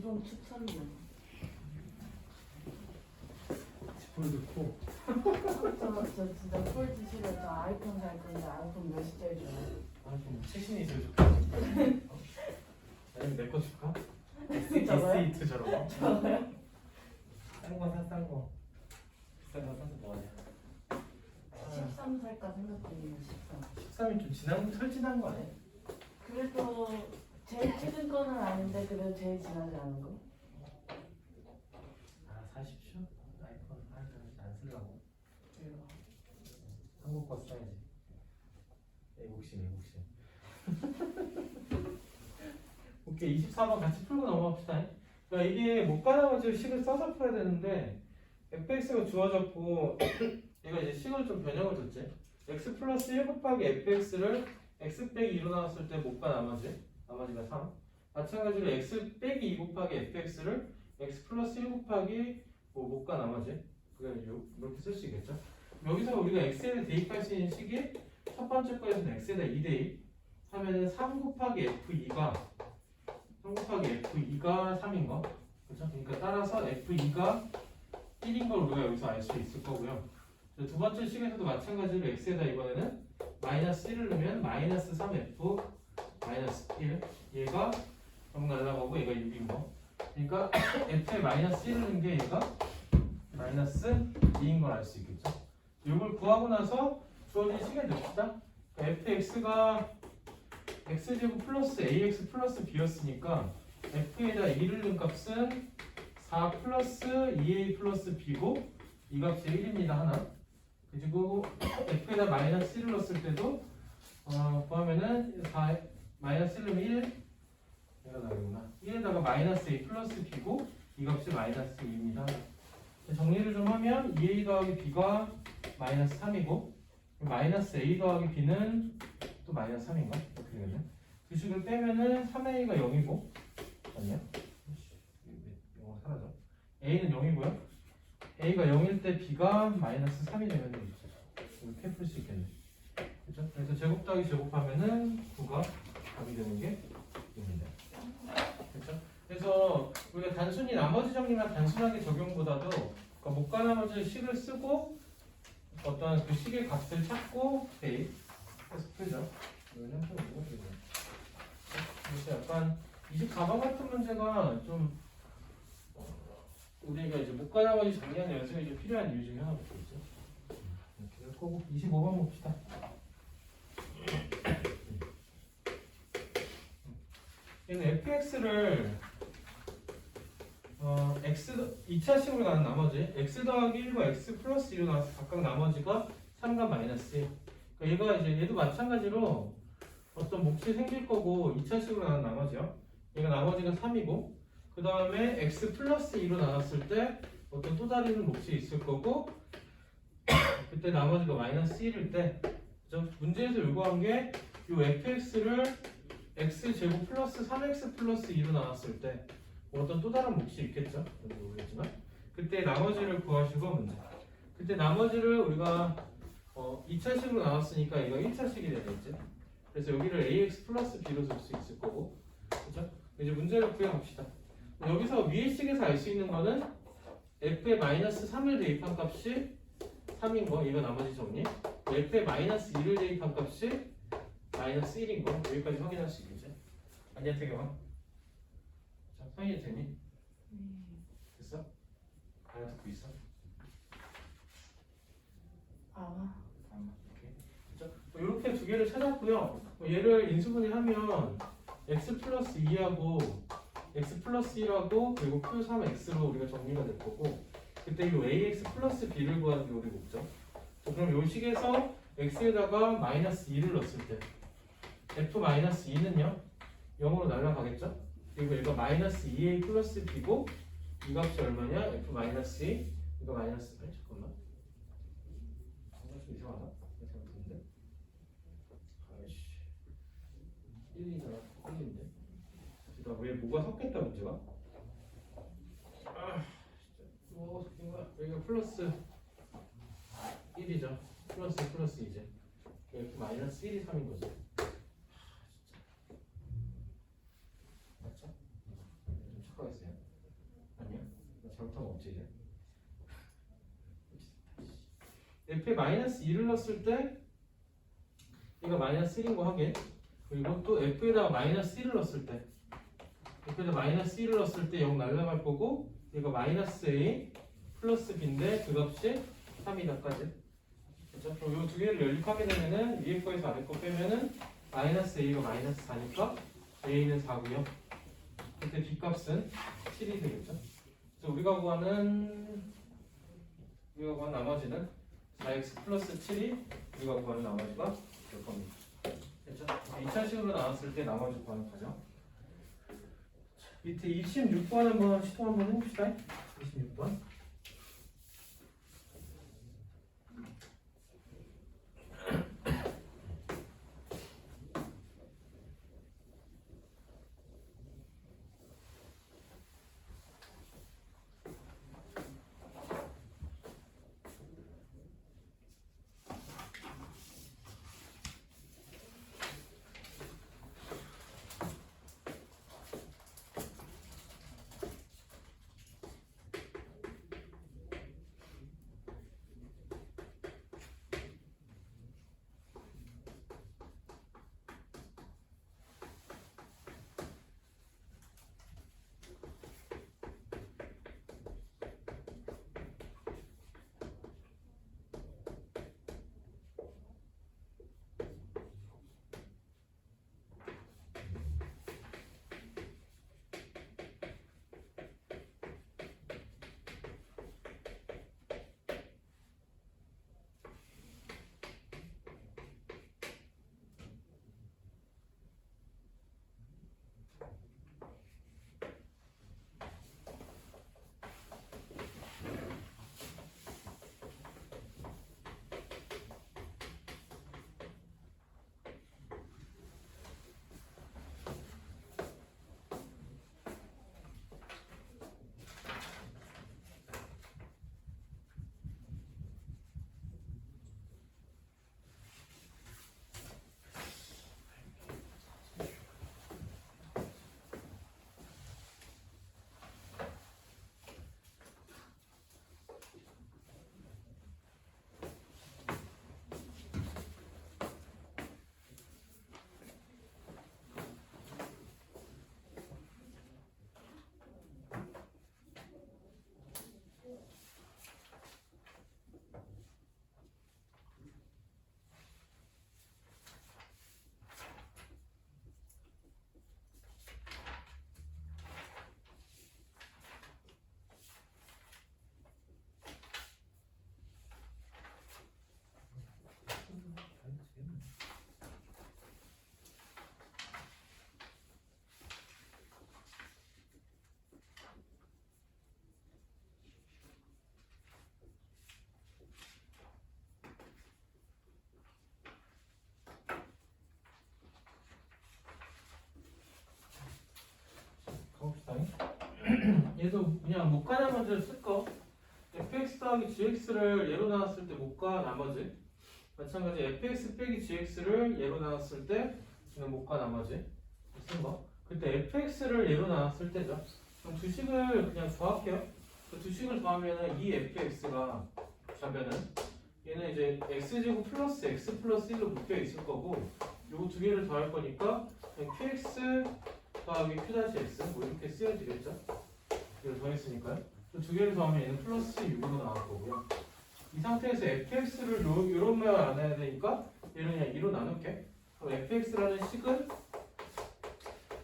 좀 추천이요. 볼 넣고 저 진짜 폴드 싫어. 저 아이폰 살 건데 아이폰 몇 시짜리 줘요? 좀 최신이 있으면 좋겠다. 아니면 내 거 줄까? 저거요? S2 저런 거. 저거요? 싼거 사, 싼 거. 비싼 거 사서 뭐하냐. 13 살까 생각 중이에요. 13. 13이 좀 지난 설진한 거 아니야? 그래도 제일 최근 거는 아닌데 그래도 제일 지나지 않은 거? 아 사십시오. 아이폰 안 쓰려고. 그래요. 한국 거 써야지. 애국심. 오케이 24번 같이 풀고 넘어갑시다. 그러니까 이게 못가나가지고 식을 써서 풀어야 되는데 fx가 주어졌고 얘가 이제 식을 좀 변형을 줬지. x 플러스 1 곱하기 fx를 x 빼기 2로 나왔을 때 못가 나머지가 3. 마찬가지로 x 빼기 2 곱하기 fx를 x 플러스 1 곱하기 못가 나머지. 그게 이렇게 쓸 수 있겠죠. 여기서 우리가 x에 대입할 수 있는 식이 첫 번째 거에서는 x에다 2 대입 하면은 3 곱하기 f2가 3인 거. 그렇죠? 그러니까 따라서 f2가 1인 걸 우리가 여기서 알 수 있을 거고요. 두 번째 식에서도 마찬가지로 x에다 이번에는 마이너스 1을 넣으면 마이너스 3f 마이너스 1 얘가 전부 날라가고 얘가 6인 거. 그러니까 f에 마이너스 1을 넣은 게 얘가 마이너스 2인 걸 알 수 있겠죠. 이걸 구하고 나서 주어진 식에 넣읍시다. 그러니까 fx가 x제곱 플러스 ax 플러스 b였으니까 f에다 2를 넣은 값은 4 플러스 2a 플러스 b고 이 값이 1입니다. 하나. 그리고 f에다 마이너스 1을 넣었을 때도 구하면은 4 마이너스 1 넣으면 1 얘가 나오구나. 1에다가 마이너스 a 플러스 b고 이 값이 마이너스 2입니다. 정리를 좀 하면 2a 더하기 b가 마이너스 3이고 마이너스 a 더하기 b는 또 마이너스 3인가? 이렇게 되겠네. 두 식을 빼면은 3a가 0이고 아니야? 영어 사라져. a는 0이고요. a가 0일 때 b가 마이너스 3이 되면 되겠죠. 이렇게 풀 수 있겠네. 그렇죠? 그래서 제곱 더하기 제곱하면은 9가 답이 되는 게 됩니다. 그렇죠? 그래서 우리가 단순히 나머지 정리나 단순하게 적용보다도 그러니까 못가 나머지 식을 쓰고 어떤 그 식의 값을 찾고 대입해서 풀죠. 그래서 약간 24번 같은 문제가 좀 우리가 이제 못가 나머지 정리하는 연습이 좀 필요한 이유 중에 하나가 있죠. 이렇게 할 거고 25번 봅시다. 얘는 fx를 x 2차식으로 가는 나머지 x 더하기 1과 x 플러스 2로 나와서 각각 나머지가 3과 마이너스 1. 그러니까 얘가 이제 얘도 마찬가지로 어떤 몫이 생길 거고 2차식으로 나는 나머지요. 얘가 나머지가 3이고 그 다음에 x 플러스 2로 나눴을 때 어떤 또 다른 몫이 있을 거고 그때 나머지가 마이너스 1일 때 문제에서 요구한 게 이 fx를 x 제곱 플러스 3x 플러스 2로 나눴을 때 어떤 또 다른 몫이 있겠죠? 모르겠지만 그때 나머지를 구하시고 문제. 그때 나머지를 우리가 2차식으로 나눴으니까 이거 1차식이 되겠지. 그래서 여기를 ax 플러스 b로 쓸 수 있을 거고 그렇죠? 이제 문제를 구해봅시다. 여기서 위의 식에서 알 수 있는 거는 f에 마이너스 3을 대입한 값이 3인 거 이거 나머지 정리. f에 마이너스 2를 대입한 값이 마이너스 1인 거 여기까지 확인할 수 있겠지. 아니야 태경아? 자, 성인이 되니? 됐어? 알아듣고 있어? 이렇게 두 개를 찾았고요. 얘를 인수분해하면 x 플러스 2하고 x 플러스 1하고 그리고 q3x로 우리가 정리가 될 거고 그때 이 ax 플러스 b를 구하는 게 우리 목적. 그럼 이 식에서 x에다가 마이너스 2를 넣었을 때 f 마이너스 2는요 0으로 날아가겠죠? 그리고 얘가 마이너스 2a 플러스 b고 이 값이 얼마냐? f 마이너스 2 이거 마이너스 아니 잠깐만 좀 이상하다. 생각했는데 아이씨 1이잖아 1인데 그러니까 왜 뭐가 섞였다 문제가? 아 진짜 뭐가 섞인 거야? 여기가 플러스 1이죠. 플러스 2제 f 마이너스 1이 3인 거지. 맞죠? 좀 착각했어요. 없지 이제. f에 마이너스 2를 넣었을 때 얘가 마이너스 1인 거 하게. 그리고 또 f에다가 마이너스 1을 넣었을 때 f에다 마이너스 1을 넣었을 때 0 날라갈 거고 얘가 마이너스 a 플러스 b인데 그 값이 3이다까지. 그렇죠? 그럼 이 두 개를 연립하게 되면은 위에 거에서 아래 거 빼면은 마이너스 a가 마이너스 4니까 a는 4고요. 그때 b 값은 7이 되겠죠. 그래서 우리가 구하는 나머지는 4x 플러스 7이 우리가 구하는 나머지가 될 겁니다. 됐죠? 2차식으로 나왔을 때 나머지 구하는 과정. 밑에 26번 한번 시도 한번 해봅시다. 26번. 가봅시다. 얘도 그냥 못가 나머지를 쓸 거. fx 더하기 gx를 예로 나눴을 때 못가 나머지. 마찬가지 fx 빼기 gx를 예로 나눴을 때 그냥 못가 나머지 쓴 거. 그때 fx를 예로 나눴을 때죠. 그럼 두 식을 그냥 조합해요. 그 두 식을 더하면은 이 fx가 좌변은 얘는 이제 x제곱 플러스 x 플러스 1로 묶여 있을 거고 요 두 개를 더할 거니까 그냥 qx 더하기 q-x 뭐 이렇게 쓰여지겠죠? 이걸 더했으니까요. 두 개를 더하면 얘는 플러스 6으로 나올 거고요. 이 상태에서 fx를 이런 모양을 나눠야 되니까 얘를 그냥 2로 나눌게. 그럼 fx라는 식은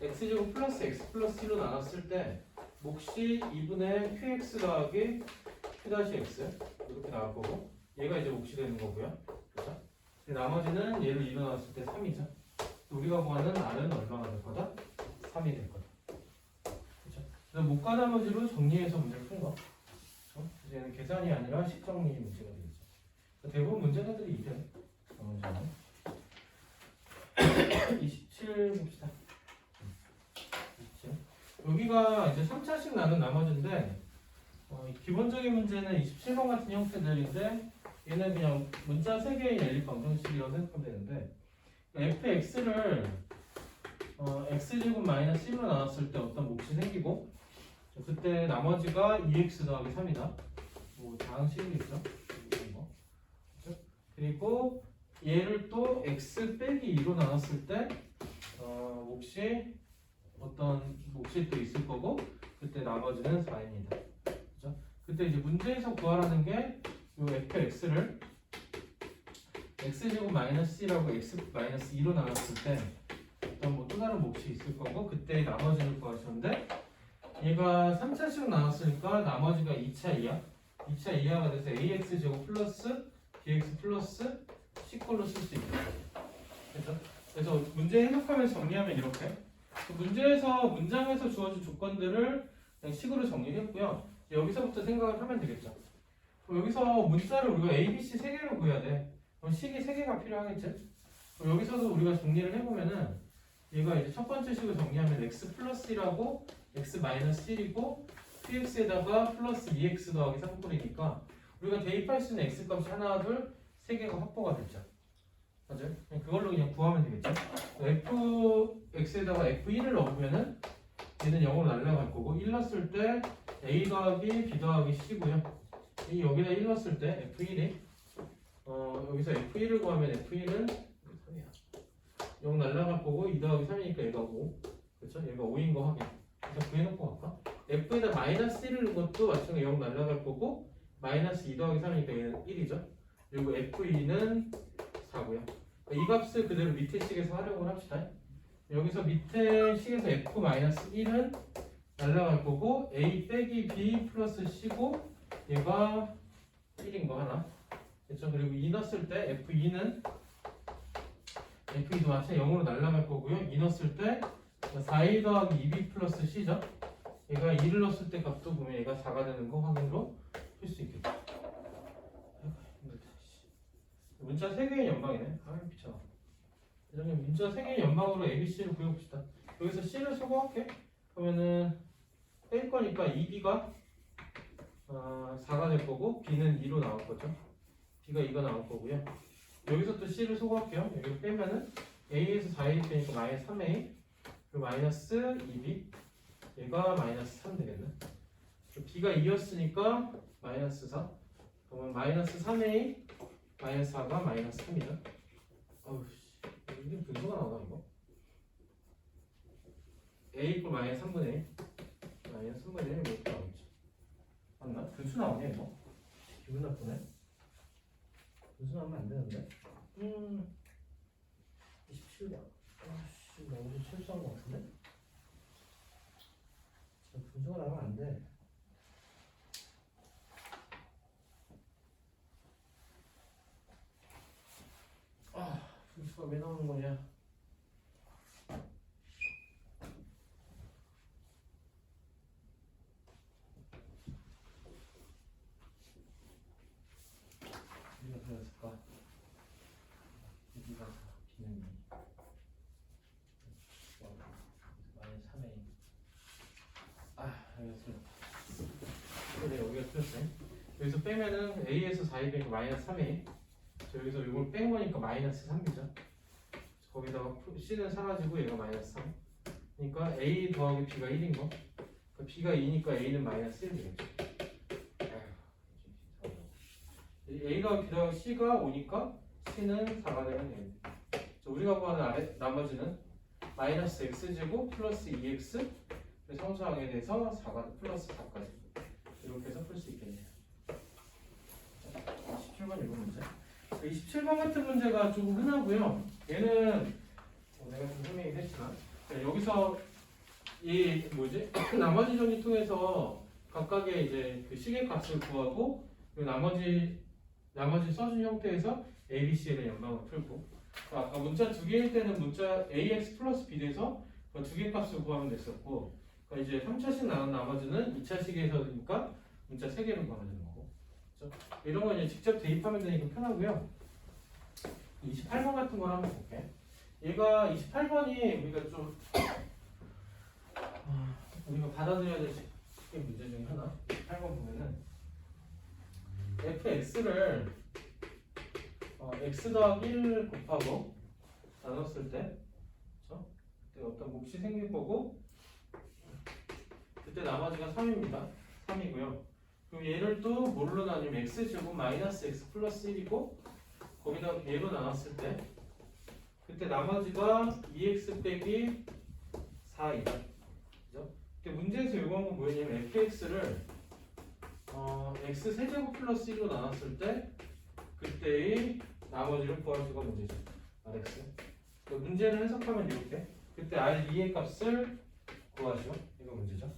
x제곱 플러스 x 플러스 1로 나눴을 때 몫이 2분의 qx 더하기 q-x 이렇게 나올 거고 얘가 이제 몫이 되는 거고요. 그렇죠? 나머지는 얘를 2로 나눴을 때 3이죠. 우리가 구하는 r은 얼마가 될 거다? 3이 될 거다. 그렇죠? 그래서 못가 나머지로 정리해서 문제를 푼 거. 그렇죠? 이제는 계산이 아니라 식 정리 문제가 되겠죠. 대부분 문제가들이 이래. 나머지는 27 봅시다. 27. 여기가 이제 3차씩 나눈 나머지인데 기본적인 문제는 27번 같은 형태들인데 얘는 그냥 문자 3개의 연립 방정식이라고 생각하면 되는데 fx를 x제곱 마이너스 1로 나눴을 때 어떤 몫이 생기고 그때 나머지가 2x 더하기 3이다. 뭐 다항식이겠죠. 이거. 그렇죠? 그리고 얘를 또 x 빼기 2로 나눴을 때 몫이 어떤 몫이 또 있을 거고 그때 나머지는 4입니다. 그렇죠? 그때 이제 문제에서 구하라는 게 요 fx를 x제곱 마이너스 c라고 x 마이너스 2로 나눴을 때 어떤 뭐 또 다른 몫이 있을 거고 그때 나머지를 구하셨는데 얘가 3차식으로 나눴으니까 나머지가 2차 이하 2차 이하가 돼서 ax제곱 플러스 bx 플러스 c꼴로 쓸 수 있다. 그렇죠? 그래서 문제 해석하면서 정리하면 이렇게 문제에서 문장에서 주어진 조건들을 그냥 식으로 정리했고요. 여기서부터 생각을 하면 되겠죠. 그럼 여기서 문자를 우리가 A, B, C 3개로 구해야 돼. 그럼 식이 3개가 필요하겠지? 그럼 여기서도 우리가 정리를 해보면은 얘가 이제 첫 번째 식을 정리하면 x 플러스 1하고 x 마이너스 1이고 px에다가 플러스 2x 더하기 3꼴이니까 우리가 대입할 수 있는 x 값이 하나, 둘, 3개가 확보가 됐죠. 맞아요? 그걸로 그냥 구하면 되겠죠. fx에다가 f1을 넣으면은 얘는 0으로 날라갈 거고 1 넣었을 때 a 더하기 b 더하기 c고요. 이 여기다 1 넣었을 때 f1이 여기서 f1을 구하면 f1은 0 날라갈 거고 2 더하기 3이니까 얘가 5. 그렇죠? 얘가 5인 거 확인. 그래서 구해놓고 갈까? f에다 마이너스 1을 넣은 것도 마찬가지로 0 날라갈 거고 마이너스 2 더하기 3이니까 얘는 1이죠. 그리고 f2는 4고요. 이 값을 그대로 밑에 식에서 활용을 합시다. 여기서 밑에 식에서 f-1은 날라갈 거고 a 빼기 b 플러스 c고 얘가 1인 거 하나. 그렇죠? 그리고 2 넣었을 때 f2는 f2도 마찬가지 0으로 날라갈 거고요. 2 넣었을 때 4a 더하기 2b 플러스 c죠. 얘가 2를 넣었을 때 값도 보면 얘가 4가 되는 거 확인으로 풀 수 있겠죠. 문자 3개의 연방이네. 아 미쳐. 이러면 문자 3개의 연방으로 ABC를 구해봅시다. 여기서 C를 소거할게. 그러면은 뺄 거니까 2B가 4가 될 거고 B는 2로 나올 거죠. B가 2가 나올 거고요. 여기서 또 C를 소거할게요. 여기를 빼면은 A에서 4A 빼니까 마이너스 3A 그리고 마이너스 2B 얘가 마이너스 3 되겠네. B가 2였으니까 마이너스 4 그러면 마이너스 3A 마이너스 4가 마이너스 3이죠. 어우씨 이게 분수가 나오나 이거? A 이퀄 마이너스 3분의 1 마이너스 3분의 1이 뭐 이렇게 나오겠지. 맞나? 분수 나오네 이거? 기분 나쁘네. 분수 나오면 안 되는데. 27번. 아씨 나 어제 실수한 거 같은데? 분수가 나오면 안 돼. 분수가 왜 나오는 거냐? 우리가 그랬을까? 여기가 B는 2 마이너스 3A 여기가 틀렸다. 그래 여기가 틀렸네. 여기서 빼면은 A에서 4이 되니까 마이너스 3A 여기서 이걸 뺀 거니까 마이너스 3이죠. 거기다가 C는 사라지고 얘가 마이너스 3 그러니까 A 더하기 B가 1인 거 그러니까 B가 2니까 A는 마이너스 1 되겠죠. A 더하기 B 더하기 C가 5니까 C는 4가 되면 됩니다. 우리가 구하는 나머지는 마이너스 X제곱 플러스 2X 성수항에 대해서 4가 플러스 4까지 이렇게 해서 풀 수 있겠네요. 17번 이거 문제 27번 같은 문제가 조금 흔하고요. 얘는 내가 좀 설명이 했지만 여기서 이 뭐지? 나머지 정리 통해서 각각의 이제 그 시계 값을 구하고 그리고 나머지 써준 형태에서 A, B, C에 대한 연방을 풀고 아까 문자 두 개일 때는 문자 AX 플러스 B 돼서 그 두 개 값을 구하면 됐었고 그러니까 이제 3차식 나눈 나머지는 2차식에서니까 문자 3개를 구하면 되는 거고 그렇죠? 이런 거 이제 직접 대입하면 되니까 편하고요. 28번 같은 걸 한번 볼게. 얘가 28번이 우리가 받아들여야 될 식의 문제 중에 하나. 28번 보면은 fx를 x 더하기 1 곱하고 나눴을 때, 그렇죠? 그때 어떤 몫이 생길 거고 그때 나머지가 3입니다. 3이고요. 그럼 얘를 또 뭘로 나누면 x제곱 마이너스 x 플러스 1이고 거기다 얘로 나눴을 때 그때 나머지가 2x 빼기 4이다. 그죠? 근데 문제에서 요구한 건 뭐였냐면 fx를 x 세제곱 플러스 1로 나눴을 때 그때의 나머지를 구하시가 문제죠. rx. 문제를 해석하면 이렇게 그때 r2의 값을 구하시오. 이거 문제죠.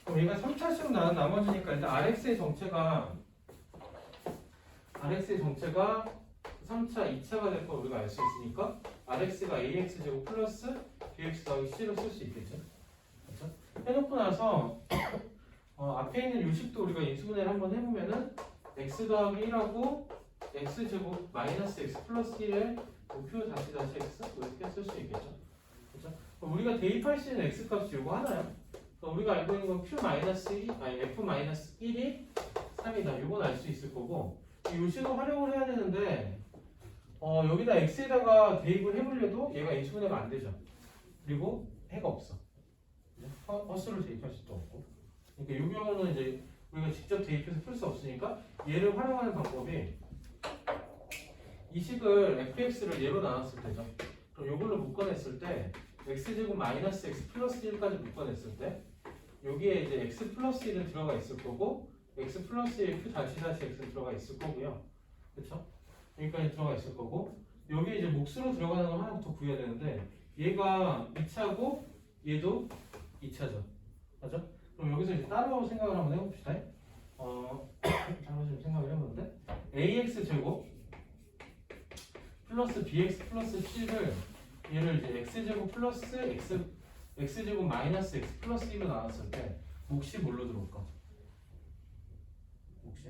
그럼 얘가 3차식으로 나온 나머지니까 일단 rx의 정체가 3차, 2차가 될 걸 우리가 알 수 있으니까 rx가 ax제곱 플러스 bx 더하기 c로 쓸 수 있겠죠. 그렇죠? 해놓고 나서 앞에 있는 요식도 우리가 인수분해를 한번 해보면은 x 더하기 1하고 x제곱 마이너스 x 플러스 1에 q 다시 x 이렇게 쓸 수 있겠죠. 그렇죠? 우리가 대입할 수 있는 x 값이 요거 하나요. 우리가 알고 있는 건 q 마이너스 1, 아니 f 마이너스 1이 3이다. 요건 알 수 있을 거고 이 요식을 활용을 해야 되는데 여기다 x에다가 대입을 해보려도 얘가 인수분해가 안 되죠. 그리고 해가 없어. 허수를 대입할 수도 없고. 그러니까 이 경우는 이제 우리가 직접 대입해서 풀 수 없으니까 얘를 활용하는 방법이 이 식을 fx를 얘로 나눴을 때죠. 그럼 이걸로 묶어냈을 때 x제곱 마이너스 x 플러스 1까지 묶어냈을 때 여기에 이제 x 플러스 1은 들어가 있을 거고 x 플러스 1 q 다시 x는 들어가 있을 거고요. 그렇죠? 여기까지 들어가 있을 거고 여기 이제 몫으로 들어가는 걸 하나부터 구해야 되는데 얘가 2차고 얘도 2차죠. 맞죠? 그럼 여기서 이제 따로 생각을 한번 해봅시다. 따로 좀 생각을 해보는데 ax 제곱 플러스 bx 플러스 c를 얘를 이제 x제곱 플러스 x제곱 마이너스 x 플러스 1로 나눴을 때 몫이 뭘로 들어올까? 몫이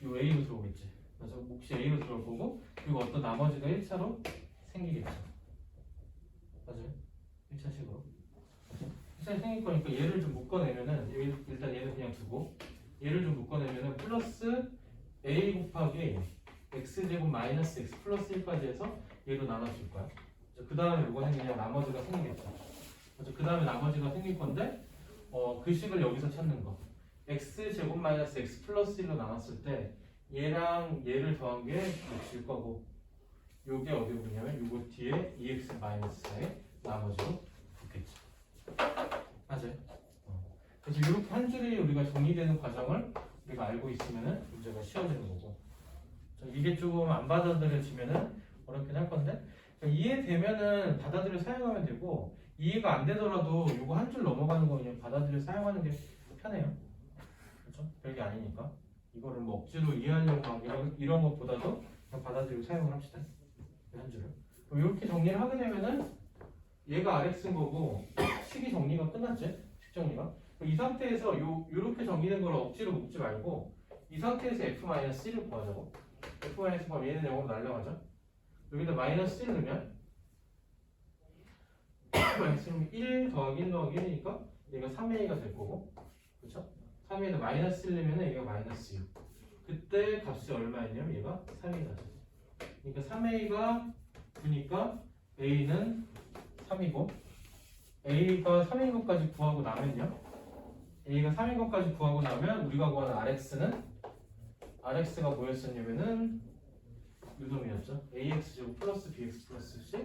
이 a로 들어오겠지. 그래서 몫이 a로 들어올 거고 그리고 어떤 나머지가 1차로 생기겠죠. 맞아요? 1차식으로 1차식 생길 거니까 얘를 좀 묶어내면은 일단 얘는 그냥 두고 얘를 좀 묶어내면은 플러스 a 곱하기 x제곱 마이너스 x 플러스 1까지 해서 얘로 나눠줄 거야. 그 다음에 이거는 그냥 나머지가 생기겠죠. 그 다음에 나머지가 생길 건데 그 식을 여기서 찾는 거. x제곱 마이너스 x 플러스 1로 나눴을 때 얘랑 얘를 더한 게 몫일 거고 요게 어디 오냐면 요거 뒤에 2x 마이너스 4에 나머지로 붙겠죠. 맞아요? 그래서 이렇게 한 줄이 우리가 정리되는 과정을 우리가 알고 있으면은 문제가 쉬워지는 거고 이게 조금 안 받아들여지면은 어렵긴 할 건데 이해되면은 받아들여 사용하면 되고 이해가 안 되더라도 요거 한 줄 넘어가는 거 그냥 받아들여 사용하는 게 편해요. 그렇죠? 별게 아니니까 이거를 뭐 억지로 이해하려고 막 이런 것보다도 그냥 받아들이고 사용을 합시다. 한 줄을. 그럼 이렇게 정리를 하게 되면은 얘가 rx인 거고 식이 정리가 끝났지? 식 정리가. 이 상태에서 요렇게 정리된 걸 억지로 묶지 말고 이 상태에서 f-1을 구하자고. f-1 구하면 얘는 0으로 날라가죠. 여기다 마이너스 1 넣으면 마이너스 1 더하기 1 더하기 1이니까 얘가 3a가 될 거고 그렇죠? 3a에다 마이너스 1 넣으면 얘가 마이너스 6 그때 값이 얼마였냐면 얘가 3이 나죠. 그러니까 3a가 9니까 a는 3이고 a가 3인 것까지 구하고 나면요 a가 3인 것까지 구하고 나면 우리가 구하는 rx가 뭐였었냐면은 요놈이었죠. ax제곱 플러스 bx 플러스 c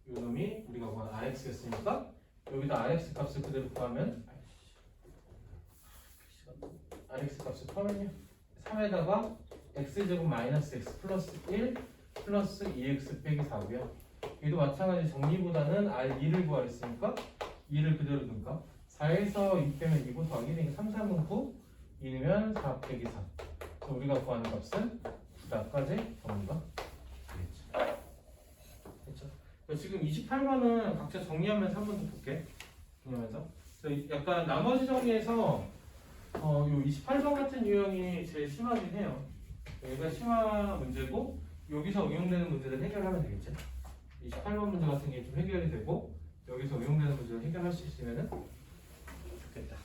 요놈이 우리가 구하는 rx였으니까 여기다 rx 값을 그대로 구하면 rx 값을 구하면요 3에다가 x제곱 마이너스 x 플러스 1 플러스 2x 빼기 4고요 얘도 마찬가지 정리보다는 r2를 구하랬으니까 2를 그대로 넣을까 4에서 2 빼면 2고 더하기 1이니까 3, 3은 9 2 넣으면 4 빼기 4 그래서 우리가 구하는 값은 9다까지 정리가 되겠죠. 그렇죠? 지금 28번은 각자 정리하면서 한 번 더 볼게. 정리하면서 약간 나머지 정리해서 요 28번 같은 유형이 제일 심하긴 해요. 여기가 심화 문제고 여기서 응용되는 문제들 해결하면 되겠죠. 28번 문제 같은 게 좀 해결이 되고 여기서 응용되는 문제를 해결할 수 있으면 좋겠다.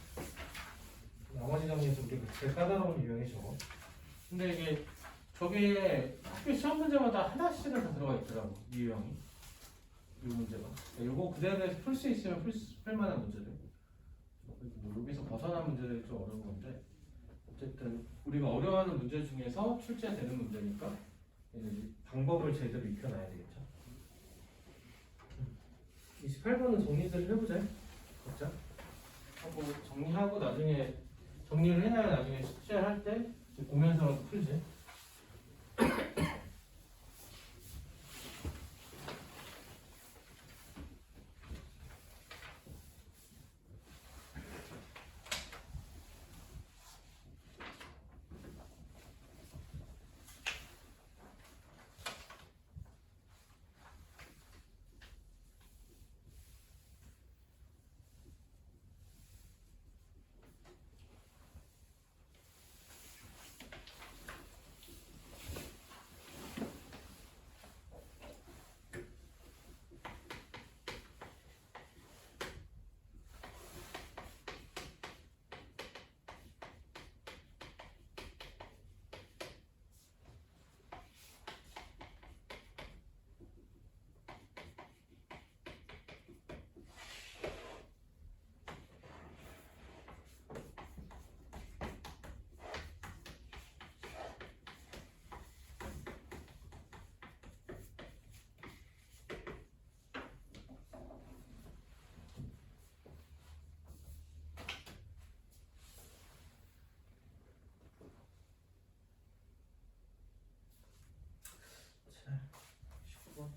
나머지 정리에서 우리가 제일 까다로운 유형이죠. 근데 이게 저게 학교 시험 문제마다 하나씩은 다 들어가 있더라고 이 유형이. 이 문제가. 이거 그대로 해서 풀 수 있으면 풀만한 문제들. 뭐 여기서 벗어난 문제들이 좀 어려운 건데 어쨌든 우리가 어려워하는 문제 중에서 출제되는 문제니까 이제 방법을 제대로 익혀놔야 되겠죠. 28번은 정리를 해보자. 각자 하고 정리하고 나중에 정리를 해놔야 나중에 숙제할 때 보면서라도 풀지. 자, 19번.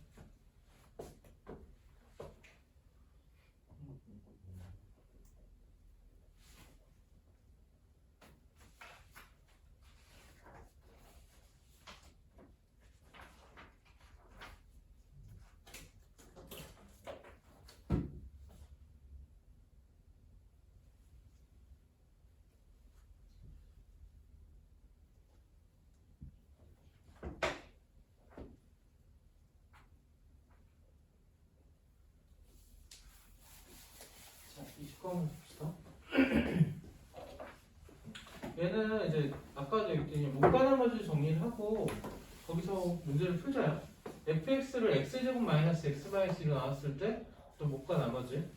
자, 20번 봅시다. 얘는 이제 아까도 얘기했더니 못가 나머지 정리를 하고 거기서 문제를 풀자요. fx를 x제곱 마이너스 x 마이너스 1로 나왔을 때 또 못가 나머지.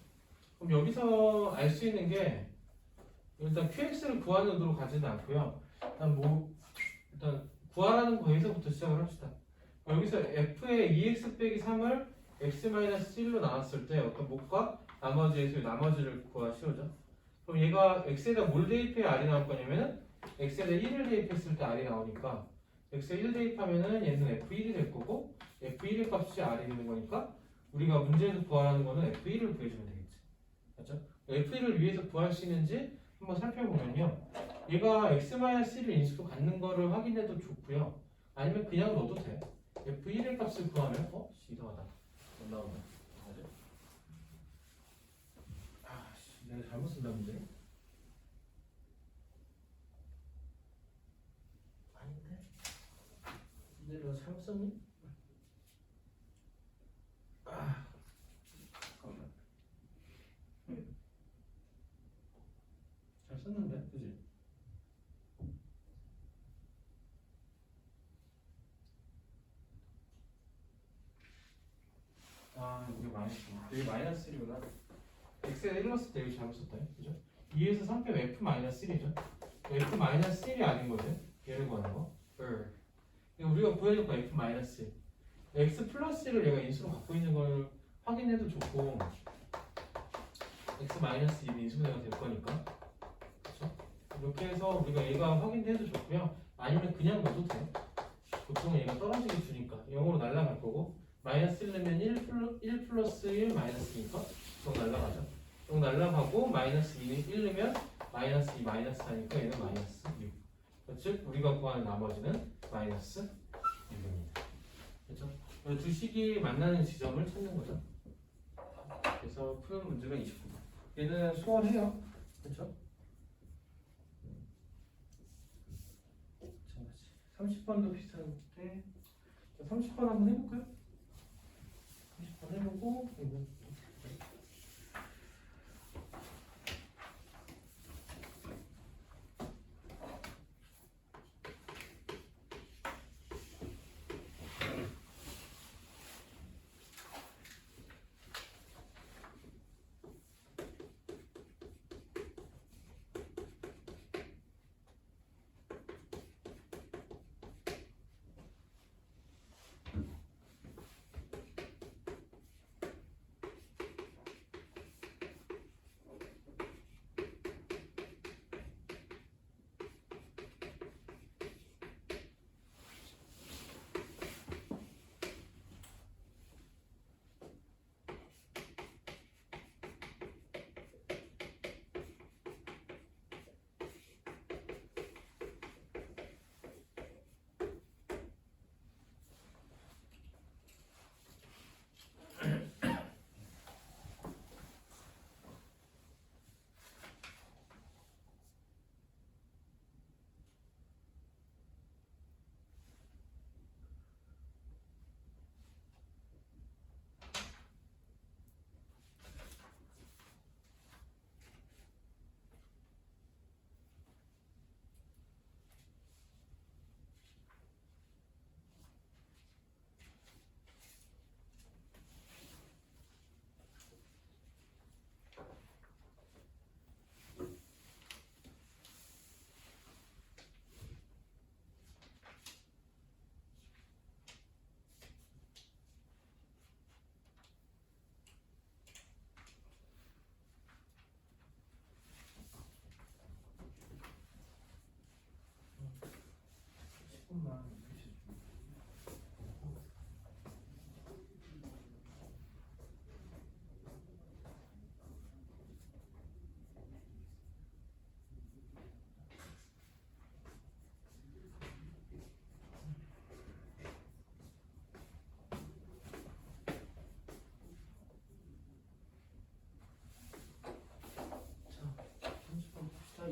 그럼 여기서 알 수 있는 게 일단 qx를 구하는 의도로 가지는 않고요. 일단 구하라는 거에서부터 시작을 합시다. 여기서 f의 2x 빼기 3을 x 마이너스 1로 나왔을 때 어떤 못과 나머지에서 나머지를 구하시오죠. 그럼 얘가 x에다 뭘 대입해야 r이 나올 거냐면은 x에다 1을 대입했을 때 r이 나오니까 x에 1 대입하면은 얘는 f1이 될 거고 f1의 값이 r이 되는 거니까 우리가 문제에서 구하라는 거는 f1을 구해주면 되겠지. 맞죠? f1을 위해서 구할 수 있는지 한번 살펴보면요. 얘가 x-1을 인수로 갖는 거를 확인해도 좋고요. 아니면 그냥 넣어도 돼. f1의 값을 구하면 이상하다. 안 나온다. 맞아? 내가 잘못 쓴다 문제. 아닌데? 문제를 내가 잘못 썼니? 잠깐만. 잘 썼는데, 그지? 이게 마이너스. 여기 마이너스 1이구나. x에다 1 넣었을 때 여기 잘못 썼다. 그죠? 2에서 3 빼면 f-1이죠. f-1이 아닌 거지. 얘를 구하는 거. 우리가 구해줄 거 f-1. x 플러스 1을 얘가 인수로 갖고 있는 걸 확인해도 좋고 x-1이 인수가 될 거니까. 그렇죠? 이렇게 해서 우리가 얘가 확인해도 좋고요. 아니면 그냥 넣어도 돼. 보통은 얘가 떨어지게 주니까 0으로 날아갈 거고 마이너스 1 넣으면 1 플러스 1 마이너스니까 0 날아가죠. 0 날아가고 마이너스 1 넣으면 마이너스 2 마이너스 4니까 얘는 마이너스 6. 즉 우리가 구하는 나머지는 마이너스 6입니다. 그렇죠? 두 식이 만나는 지점을 찾는 거죠. 그래서 푸는 문제가 29번. 얘는 소원해요. 그렇죠? 30번도 비슷한데 30번 한번 해볼까요? 30번 해보고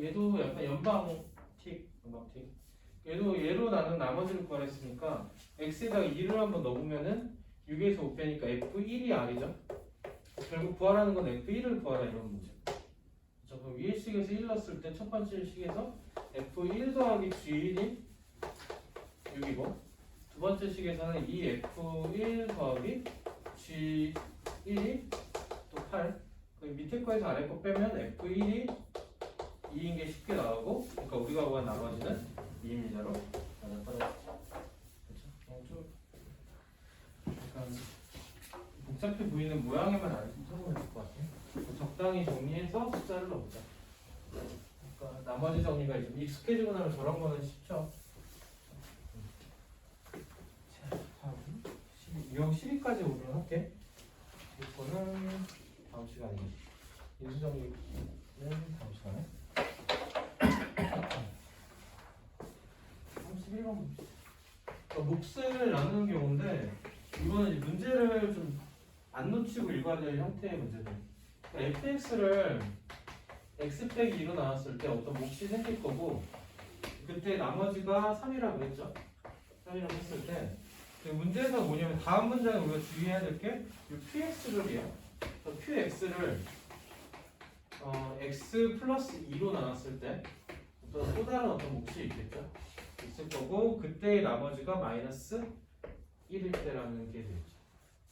얘도 약간 연방틱. 얘로 나눈 나머지를 구하랬으니까 x에다가 2를 한번 넣으면은 6에서 5 빼니까 f1이 r이죠. 결국 구하라는 건 f1을 구하라 이런 문제. 그렇죠? 그럼 위의 식에서 1 넣었을 때 첫 번째 식에서 f1 더하기 g1이 6이고 두 번째 식에서는 이 f1 더하기 g1이 또 8. 밑에 거에서 아래 거 빼면 f1이 2인 게 쉽게 나오고, 그러니까 우리가 구한 나머지는 2입니다로 떨어지죠. 그렇죠? 좀 약간 복잡해 보이는 모양에만 안 써보면 될 것 같아요. 적당히 정리해서 숫자를 넣자. 그러니까 나머지 정리가 좀 익숙해지고 나면 저런 거는 쉽죠. 자, 다음 2형 12까지 오도록 할게. 이거는 다음 시간에 인수정리는 다음 시간에 31번 몫을 나누는 경우인데 이거는 이제 문제를 좀 안 놓치고 읽어야 될 형태의 문제들. 그러니까 fx를 x 빼기 2로 나눴을 때 어떤 몫이 생길 거고 그때 나머지가 3이라고 그랬죠. 3이라고 했을 때 그 문제에서 뭐냐면 다음 문장에 우리가 주의해야 될 게 qx를이에요. qx를 x 플러스 2로 나눴을 때 어떤 또 다른 어떤 몫이 있겠죠. 있을 거고 그때의 나머지가 마이너스 1일 때라는 게 되겠죠.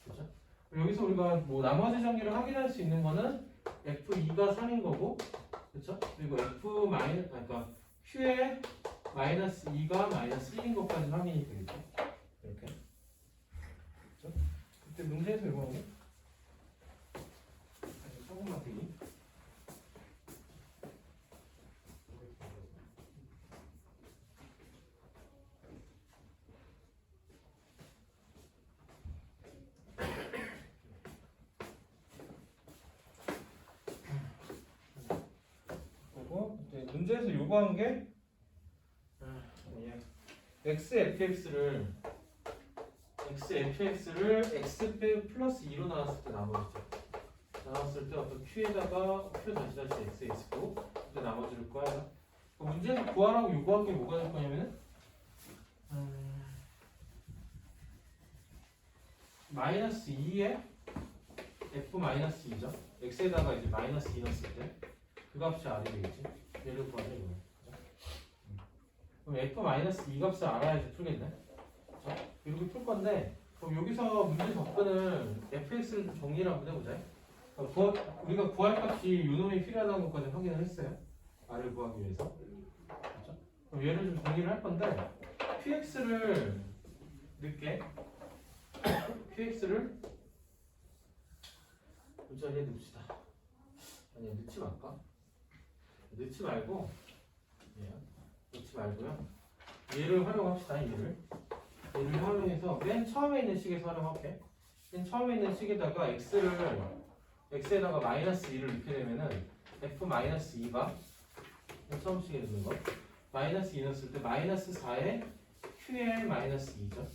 그렇죠? 여기서 우리가 뭐 나머지 정리를 확인할 수 있는 거는 f2가 3인 거고, 그렇죠? 그리고 그러니까 q의 마이너스 2가 마이너스 1인 것까지 확인이 되겠죠. 이렇게. 그렇죠? 그때 문제에서 이거는 조금만 되기. 문제에서 요구한 게 xfx를 x 플러스 2로 나눴을 때 나머지죠. 나눴을 때 어떤 q에다가 q 다시 x 있고 그때 나머지를 구하라. 문제에서 구하라고 요구한 게 뭐가 될 거냐면은 마이너스 2에 f 마이너스 2죠. x에다가 이제 마이너스 2 넣었을 때 그 값이 r이 되겠지. 얘를 구하자 이거는. 그럼 f-2 값을 알아야지 풀겠네. 그렇죠? 이렇게 풀 건데 그럼 여기서 문제 접근을 fx를 좀 정리를 한번 해보자. 우리가 구할 값이 요놈이 필요하다는 것까지 확인을 했어요. r을 구하기 위해서. 그렇죠? 그럼 얘를 좀 정리를 할 건데 qx를 넣게. qx를 이 자리에 넣읍시다. 아니 넣지 말까? 넣지 말고 넣지 말고요. 얘를 활용합시다. 얘를 활용해서 맨 처음에 있는 식에서 활용할게. 맨 처음에 있는 식에다가 x에다가 마이너스 2를 넣게 되면은 f-2가 맨 처음 식에 넣는 거 마이너스 2 넣었을 때 마이너스 4에 q의 마이너스 2죠.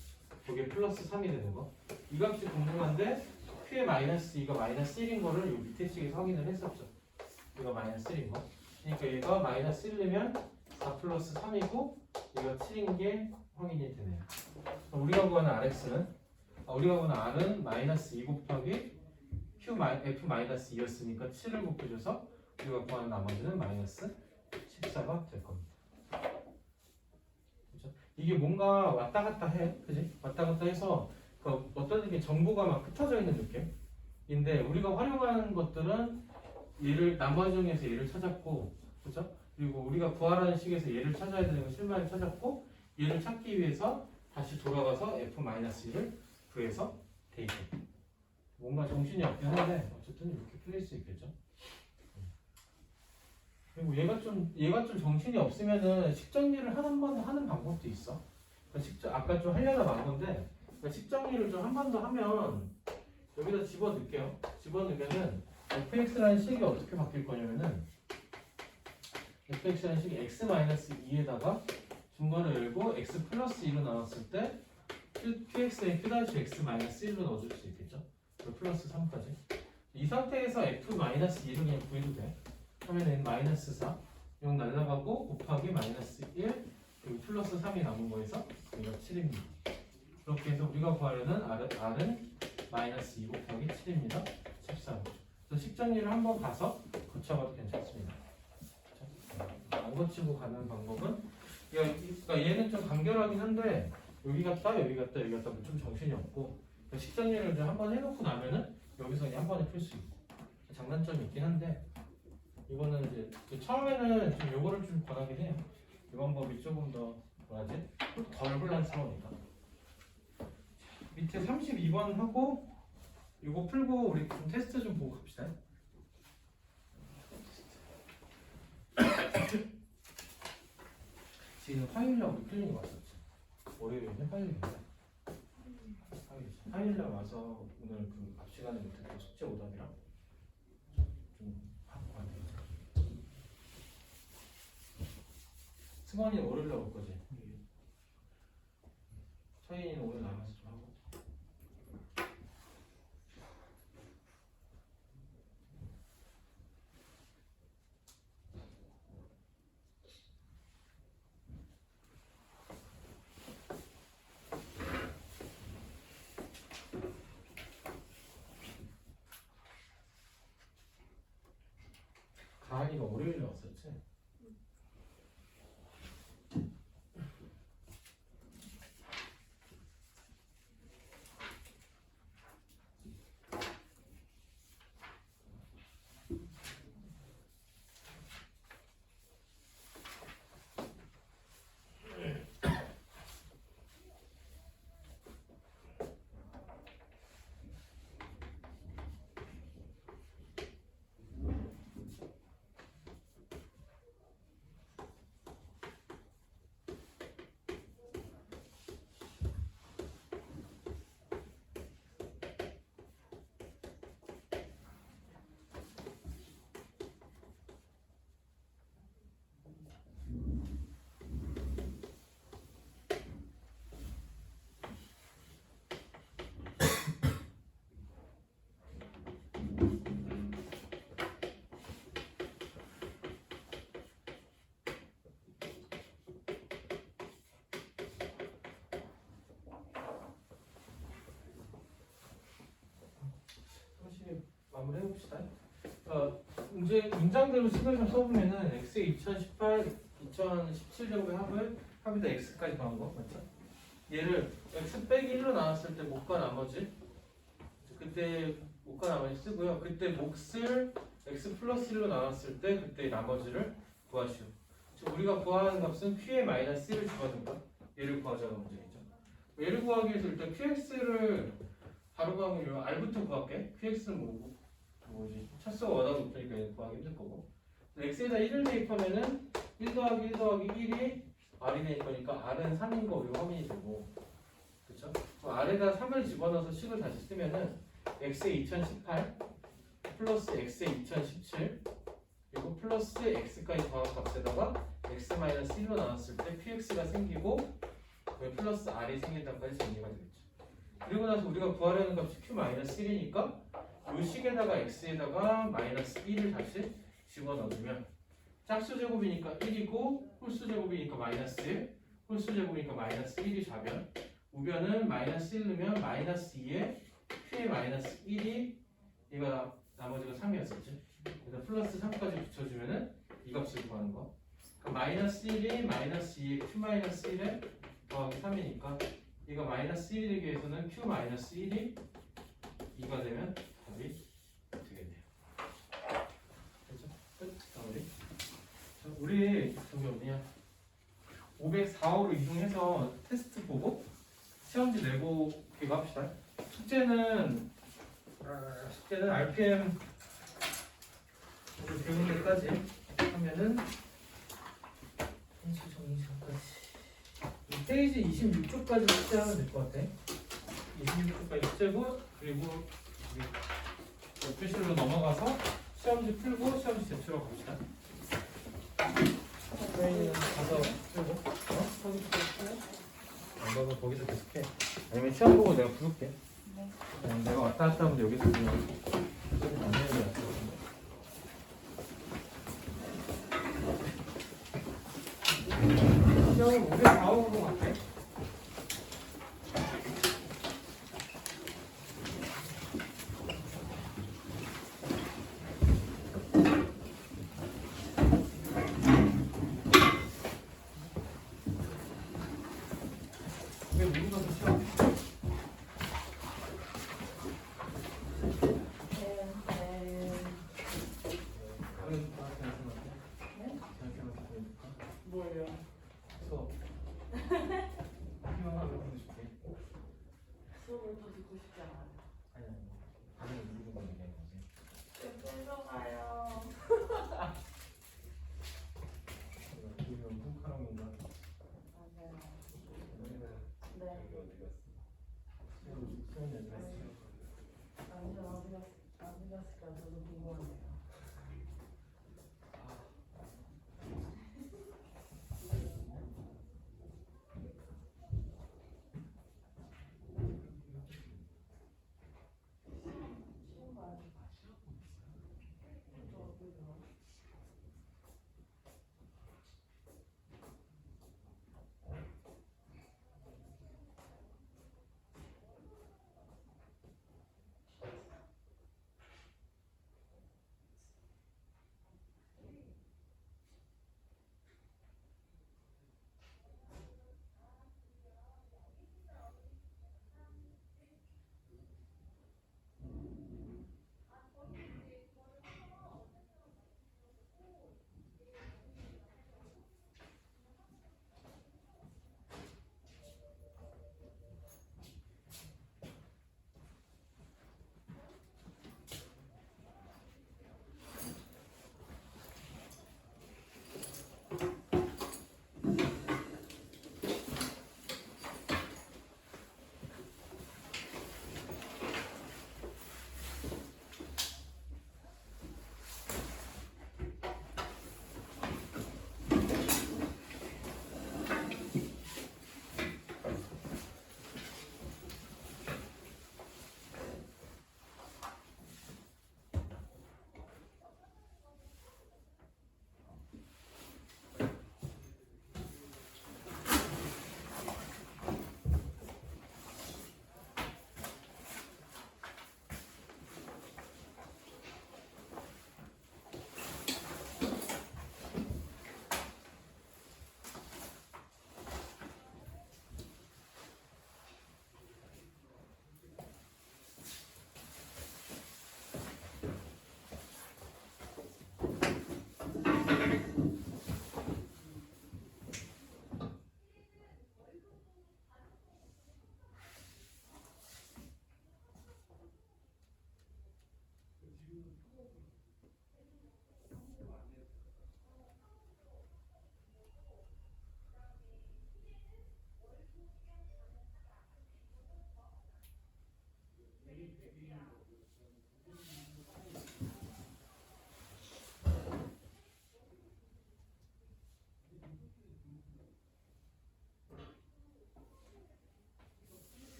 거기에 플러스 3이 되는 거. 이 값이 궁금한데 q의 마이너스 2가 마이너스 1인 거를 이 밑에 식에서 확인을 했었죠. 이거 마이너스 1인 거. 그러니까 얘가 마이너스 1이면 4 플러스 3이고 얘가 7인 게 확인이 되네요. 우리가 구하는 rx는 우리가 구하는 r은 마이너스 2 곱하기 f 2였으니까 7을 곱해줘서 우리가 구하는 나머지는 마이너스 14가 될 겁니다. 그렇죠? 이게 뭔가 왔다 갔다 해, 그지? 왔다 갔다 해서 어떤 느낌 정보가 막 흩어져 있는 느낌인데 우리가 활용하는 것들은 얘를 나머지 중에서 얘를 찾았고, 그렇죠? 그리고 우리가 구하라는 식에서 얘를 찾아야 되는 건 실마리를 찾았고 얘를 찾기 위해서 다시 돌아가서 f-1을 구해서 대입해. 뭔가 정신이 없긴 한데 어쨌든 이렇게 풀릴 수 있겠죠. 그리고 얘가 좀 정신이 없으면은 식정리를 하는 방법도 있어. 그러니까 아까 좀 하려다 만 건데 그러니까 식정리를 좀 한 번 더 하면 여기다 집어넣을게요. 집어넣으면은 fx라는 식이 어떻게 바뀔 거냐면은 fx라는 식이 x-2에다가 중괄호 열고 x 플러스 2로 나눴을 때 qx에 q-x-1로 넣어줄 수 있겠죠. 플러스 3까지. 이 상태에서 f-2를 그냥 구해도 돼. 하면은 마이너스 4 0 날라가고 곱하기 마이너스 1 그리고 플러스 3이 남은 거에서 여기가 7입니다. 그렇게 해서 우리가 구하려는 R은 마이너스 2 곱하기 7입니다. 13. 그래서 식정리를 한번 가서 고쳐봐도 괜찮습니다. 안 고치고 가는 방법은 그러니까 얘는 좀 간결하긴 한데 여기 갔다 여기 갔다 여기 갔다 좀 정신이 없고 그러니까 식정리를 좀 한번 해놓고 나면은 여기서 그냥 한 번에 풀 수 있고 장단점이 있긴 한데 이거는 이제 처음에는 좀 요거를 좀 권하긴 해요. 이 방법이 조금 더 뭐라지? 덜 혼란스러우니까. 밑에 32번 하고 이거 풀고 우리 좀 테스트 좀 보고 갑시다. 지금 화요일날 우리 클리닉 왔었지. 월요일이네 화요일이네. 화요일날 와서 오늘 그 앞 시간에 못했던 숙제 오답이랑 좀 하고 가야 되겠다. 승관이는 월요일날 올 거지. 서인이는 오늘 남아서 좀 하고. 가은이가 월요일에 왔었지? 마무리 해봅시다. 이제 문장대로 식을 좀 써보면은 x의 2018, 2017 정도의 합에다 x까지 나온 거 맞죠? 얘를 x 빼기 1로 나왔을 때 목과 나머지 그때 목과 나머지 쓰고요. 그때 몫을 x 플러스 1로 나왔을 때 그때 나머지를 구하시오. 즉 우리가 구하는 값은 q의 마이너스 1을 주거든요. 얘를 구하자는 문제이죠. 얘를 구하기 위해서 일단 qx를 바로 구하면 r부터 구할게. qx는 뭐지? 차수가 워낙 높으니까 얘는 구하기 힘들 거고. x에다 1을 대입하면은 1 더하기 1 더하기 1이 r이 될 거니까 r은 3인 거 우리가 확인이 되고, 그쵸? r에다 3을 집어넣어서 식을 다시 쓰면은 x의 2018 플러스 x의 2017 그리고 플러스 x까지 더한 값에다가 x-1로 나왔을 때 px가 생기고 플러스 r이 생긴다까지 정리가 되겠죠. 그리고 나서 우리가 구하려는 값이 q-1이니까 이 식에다가 x에다가 마이너스 1을 다시 집어넣으면 짝수 제곱이니까 1이고 홀수 제곱이니까 마이너스 1, 홀수 제곱이니까 마이너스 1이 좌변, 우변은 마이너스 1 넣으면 마이너스 2에 q의 마이너스 1이 얘가 나머지가 3이었었지. 그래서 플러스 3까지 붙여주면은 이 값을 구하는 거. 그러니까 마이너스 1이 마이너스 2에 q 마이너스 1에 더하기 3이니까 얘가 마이너스 1이 되기 위해서는 q 마이너스 1이 2가 되면 답이 되겠네요. 그렇죠? 끝. 마무리. 자, 우리 저기 어디냐? 504호로 이동해서 테스트 보고 시험지 내고 이거 합시다. 숙제는 RPM 오늘 배운 데까지 하면은 인수 정리 전까지 페이지 26쪽까지 숙제하면 될 것 같아. 26쪽까지 숙제고 그리고 표실로 넘어가서 시험지 풀고 시험지 제출하고 갑시다. 저희는 가서 풀고 거기서 계속해? 너는 거기서 계속해. 아니면 시험 보고 내가 부를게. 네. 내가 왔다 갔다 하면 여기서 그냥 안 해야 돼. 그러면 우리 다음으로 갈게. 왜 우리가 더 싫어? 뭐예요? 수업을 더 듣고 싶지 않아요. 뺏어가요. 맞아요. 네. 어디 갔을까 저도 궁금하네요.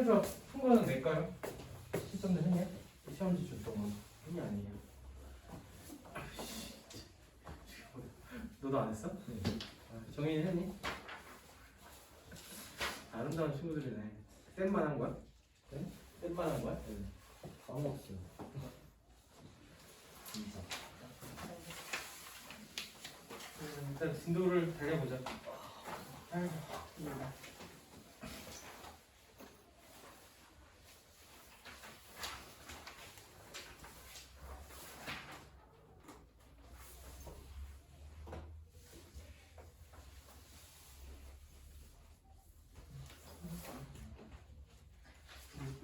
해줘. 푼 거는 낼까요? 시점도 했냐? 시험지 줬던 거. 했냐 아니에요? 너도 안 했어? 네. 정인이 했니? 아름다운 친구들이네. 쌤만 한 거야? 네? 쌤만 한 거야? 네. 까먹었어요. 진짜. 일단 진도를 달려보자. 아이고, 힘들다.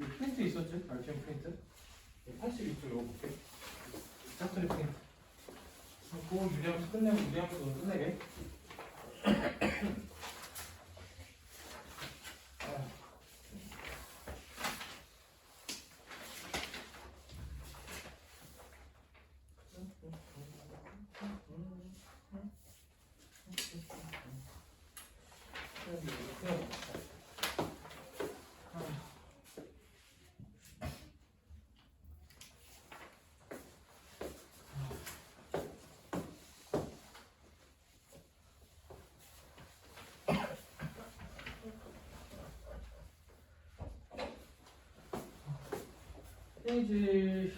여기 프린트 있었지? RPM 프린트? 82쪽 이거 볼게. 짝퉁 프린트. 그거 유리하면서 끝내고 유리하면서 오늘 끝내게. 페이지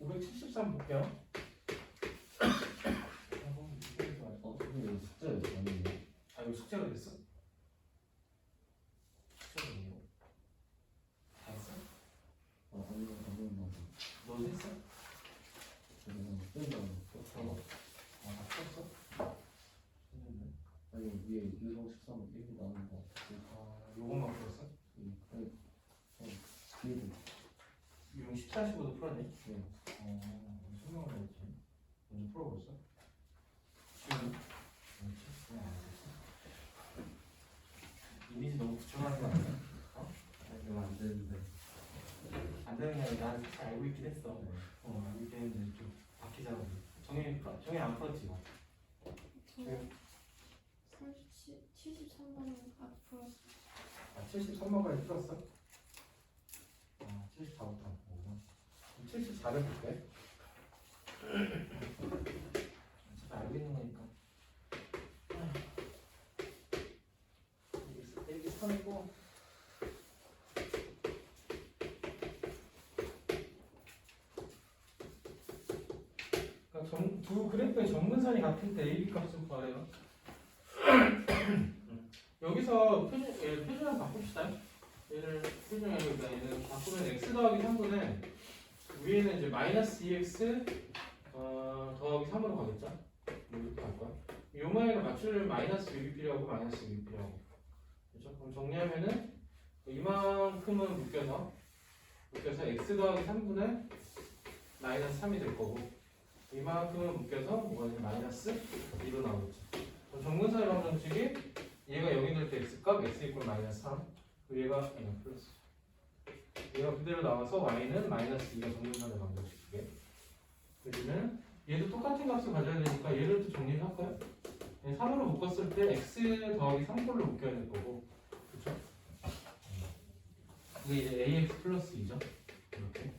573 볼게요. 선생님 숙제 아니에요? 아 이거 숙제가 됐어? 숙제가 아니고 다 했어? 아니요. 너 했어? 그냥 뜬다고. 다 풀었어? 했는데 아니 위에 유성 13 1이 나오는 거 같아요. 요것만 풀었어? 아니, 뒤에도. 유형 14시보다 풀었네? 네. 설명을 했지. 먼저 풀어봤어? 지금? 그렇지? 그냥 안 했어? 이미지 너무 구청하는 거 아니야? 이러면 안 되는데. 안 되는 게 아니라 나는 사실 알고 있긴 했어. 알고 있긴 했는데 좀 바뀌잖아. 정혜 안 풀었지 이거? 네. 73번은 앞으로 73번까지 풀었어? 74부터 안 풀고 74를 볼게. 잘 알고 있는 거니까. 여기 선이고 그러니까 두 그래프의 정근선이 같을 때 AB 값을 구하래요. 여기서 표준을 바꿉시다. 얘를 표준을 그러니까 얘는 바꾸면 x 더하기 3분의 위에는 이제 마이너스 2x 더하기 3으로 가겠죠? 뭐 이렇게 갈 거야. 요 모양을 맞추려면 마이너스 6이 필요하고 마이너스 6이 필요하고. 그렇죠? 그럼 정리하면은 이만큼은 묶여서 x 더하기 3분의 마이너스 3이 될 거고 이만큼은 묶여서 뭐가 되냐 마이너스 2로 나오겠죠. 그럼 정근선의 방정식이 얘가 0이 될 때 x값 x 이퀄 마이너스 3 그리고 얘가 플러스 얘가 그대로 나와서 y는 마이너스 2가 정근선의 방정식이게 그러면 얘도 똑같은 값을 가져야 되니까 얘를 또 정리를 할까요? 3으로 묶었을 때 x 더하기 3꼴로 묶여야 될 거고 그렇죠? 이게 이제 ax 플러스 2죠 이렇게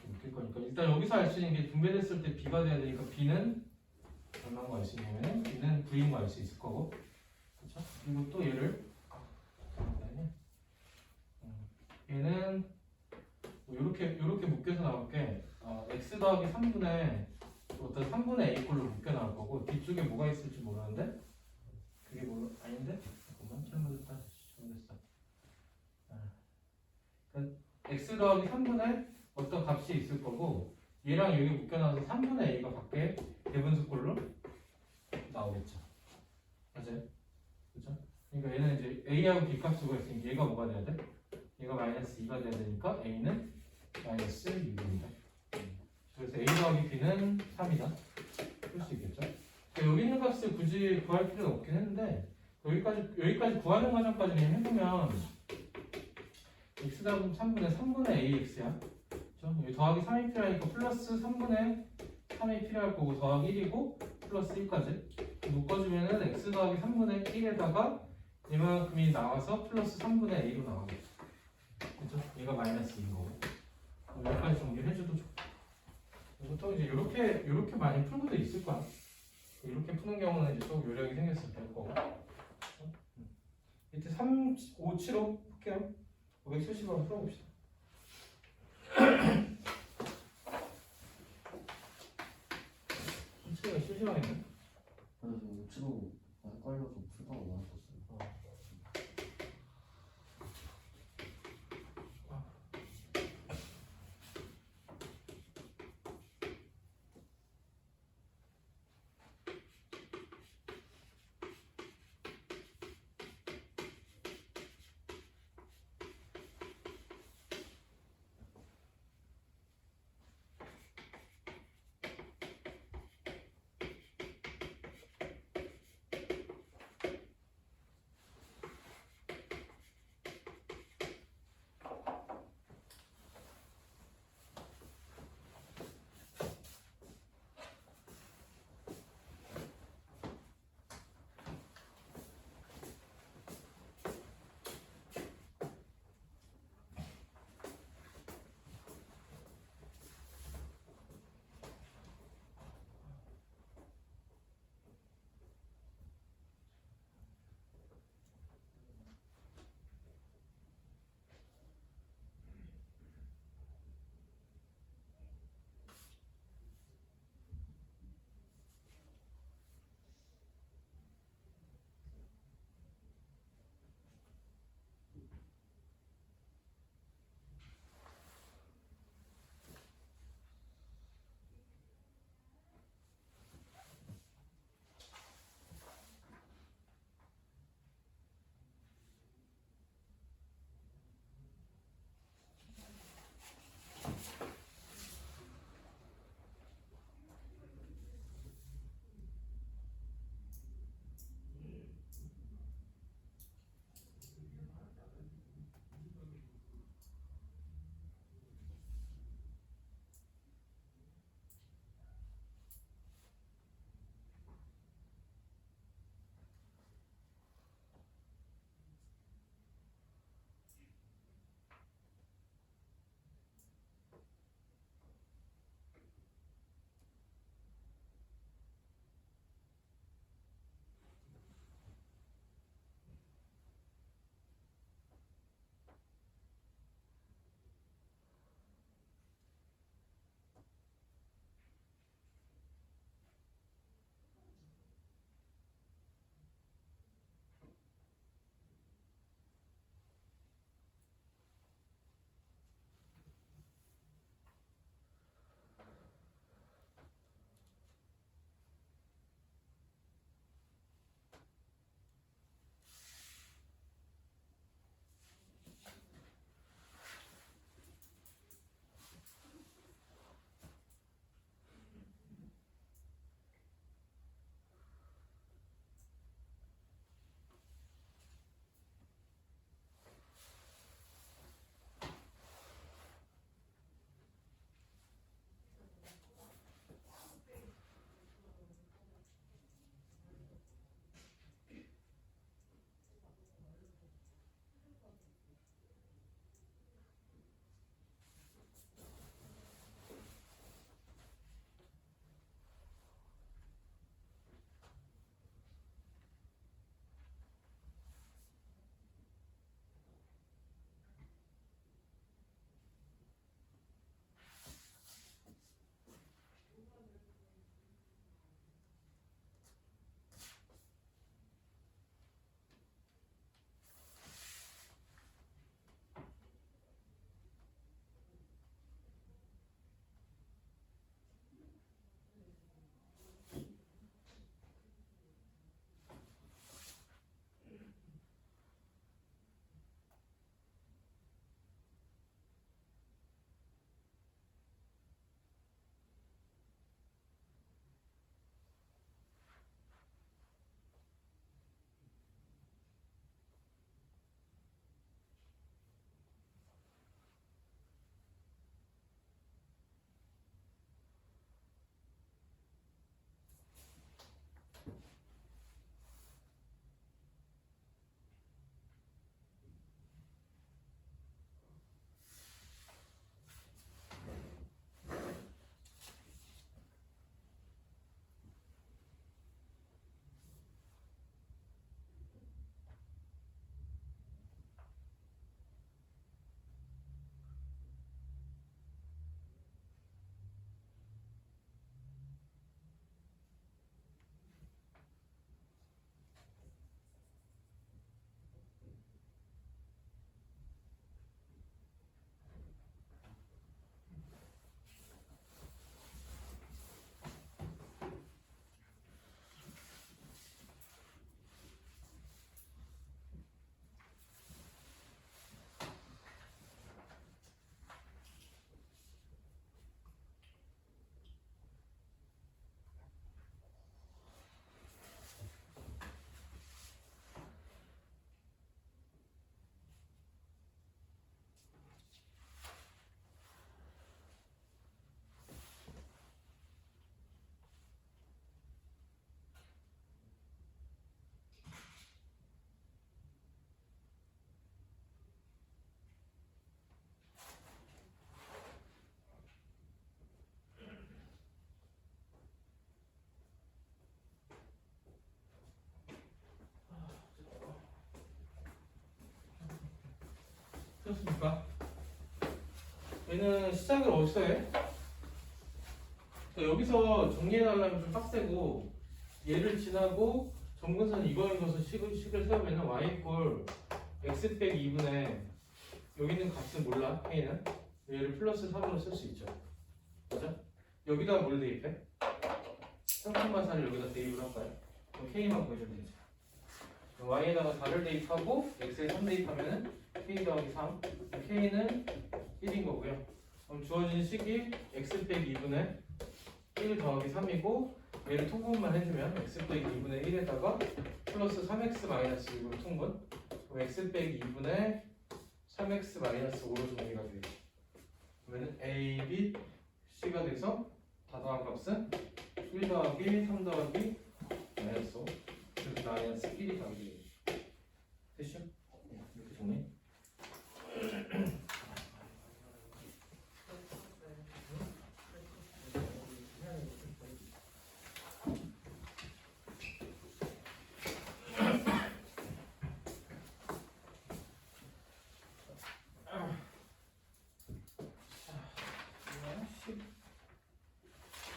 묶일 거니까 일단 여기서 알 수 있는 게 분배됐을 때 b가 돼야 되니까 b는 얼마인 거 알 수 있냐면 b는 v인 거 알 수 있을 거고 그렇죠? 그리고 또 얘를 얘는 이렇게 묶여서 나올 게 x 더하기 3분의 어떤 3분의 a 꼴로 묶여 나올 거고 뒤쪽에 뭐가 있을지 모르는데 그게 뭐 아닌데 잠깐만 잘못했다 그러니까 x 더하기 3분의 어떤 값이 있을 거고 얘랑 여기 묶여 나와서 3분의 a가 밖에 대분수꼴로 나오겠죠. 맞아요? 그렇죠? 그러니까 얘는 이제 a하고 b 값수가 있으니까 얘가 뭐가 돼야 돼? 얘가 마이너스 2가 돼야 되니까 a는 마이너스 6입니다. 그래서 a 더하기 b는 3이다. 풀 수 있겠죠? 그러니까 여기 있는 값을 굳이 구할 필요는 없긴 했는데 여기까지 구하는 과정까지 그냥 해보면 x 더하기 3분의 ax야. 그렇죠? 여기 더하기 3이 필요하니까 플러스 3분의 3이 필요할 거고 더하기 1이고 플러스 1까지 묶어주면은 x 더하기 3분의 1에다가 이만큼이 나와서 플러스 3분의 a로 나오겠죠. 그렇죠? 얘가 마이너스 2인 거고. 여기까지 정리를 해줘도 좋고. 보통 이제 이렇게 많이 풀 수도 있을 거야. 이렇게 푸는 경우는 이제 좀 요령이 생겼을 될 거고. 밑에 3, 5, 7, 5 볼게요. 570원 풀어봅시다. 솔직히 심심하겠네. 그래서 우치로 헷갈려서 풀다가 나왔었어요. 좋습니까? 얘는 시작을 어디서 해? 그러니까 여기서 정리해달라면 좀 빡세고 얘를 지나고 점근선 이거에 넣어서 식을 세우면 y 이꼴 x 빼기 2분의 여기 있는 값은 몰라 k는 얘를 플러스 3으로 쓸 수 있죠. 맞아? 여기다가 뭘 대입해? 상품마사를 여기다 대입을 할까요? 그럼 k만 구해주면 되죠. y에다가 4를 대입하고 x에 3 대입하면은 k 더하기 3 k는 1인 거고요. 그럼 주어진 식이 x 빼기 2분의 1 더하기 3이고 얘를 통분만 해주면 x 빼기 2분의 1에다가 플러스 3x 마이너스 6으로 통분 그럼 x 빼기 2분의 3x 마이너스 5로 정리가 되죠. 그러면 a, b, c가 돼서 다 더한 값은 1 더하기 3 더하기 마이너스 5 그래서 마이너스 1이 더하기 됐죠? 이렇게 정리.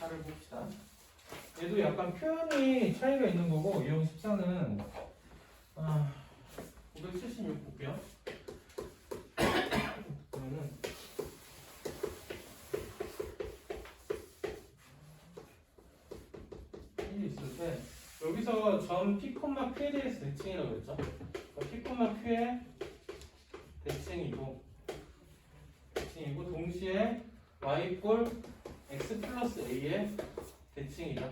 를 봅시다. 얘도 약간 표현이 차이가 있는 거고 유형 14는 576 볼게요. 그러면은 이 있을 때 여기서 점 P, Q에 대해서 대칭이라고 그랬죠. P, Q의 대칭이고 동시에 y 이꼴 x 플러스 a의 대칭이다.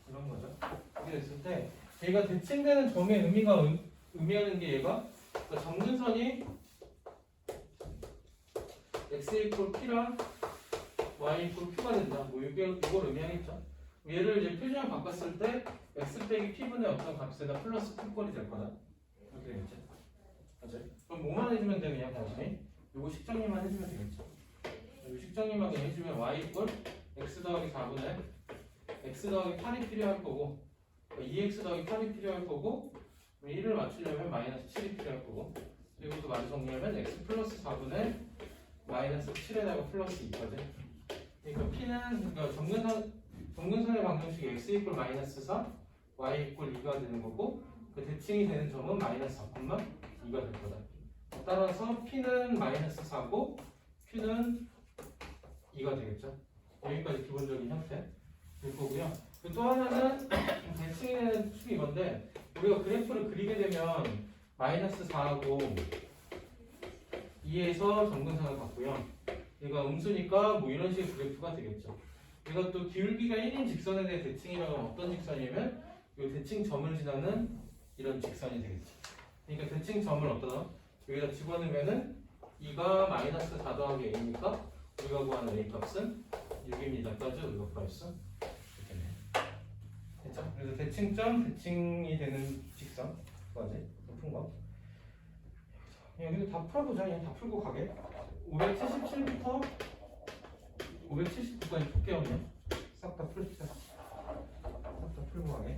이런 거죠. 이렇게 됐을 때 얘가 대칭되는 점의 의미하는 게 얘가 그러니까 점근선이 x 이꼴 p랑 y 이꼴 q가 된다. 뭐 이걸 의미하겠죠. 얘를 이제 표준을 바꿨을 때 x 빼기 p분의 어떤 값에다 플러스 q꼴이 될 거다. 이렇게 되겠죠. 맞아요? 그럼 뭐만 해주면 돼 그냥 단순히 요거 식정리만 해주면 되겠죠. 요 식정리만 그냥 해주면 y 이꼴 x 더하기 4분의 x 더하기 8이 필요할 거고 2x 더하기 8이 필요할 거고 1을 맞추려면 마이너스 7이 필요할 거고 이것도 마저 정리하면 x 플러스 4분의 마이너스 7에다가 플러스 2거든. 그러니까 p는 그러니까 정근선의 방정식이 x 이꼴 마이너스 4 y 이꼴 2가 되는 거고 그 대칭이 되는 점은 마이너스 4,2가 될 거다. 따라서 p는 마이너스 4고 q는 2가 되겠죠. 여기까지 기본적인 형태 될 거고요. 또 하나는 대칭이 되는 축이 이건데 우리가 그래프를 그리게 되면 마이너스 4하고 2에서 정근선을 갖고요. 얘가 음수니까 뭐 이런 식의 그래프가 되겠죠. 얘가 또 기울기가 1인 직선에 대해 대칭이라고 하면 어떤 직선이냐면 이 대칭점을 지나는 이런 직선이 되겠죠. 그러니까 대칭점을 어떠다? 여기다 집어넣으면은 2가 마이너스 4 더하기 a니까 우리가 구하는 a 값은 6입니다. 까지 우리가 구할 수 있겠네요. 됐죠? 그래서 대칭점, 대칭이 되는 직선 까지 높은 거. 여기도 다 풀어보자. 그냥 다 풀고 가게. 577부터 579까지 풀게요. 그냥 싹 다 풀읍시다. 싹 다 풀고 가게.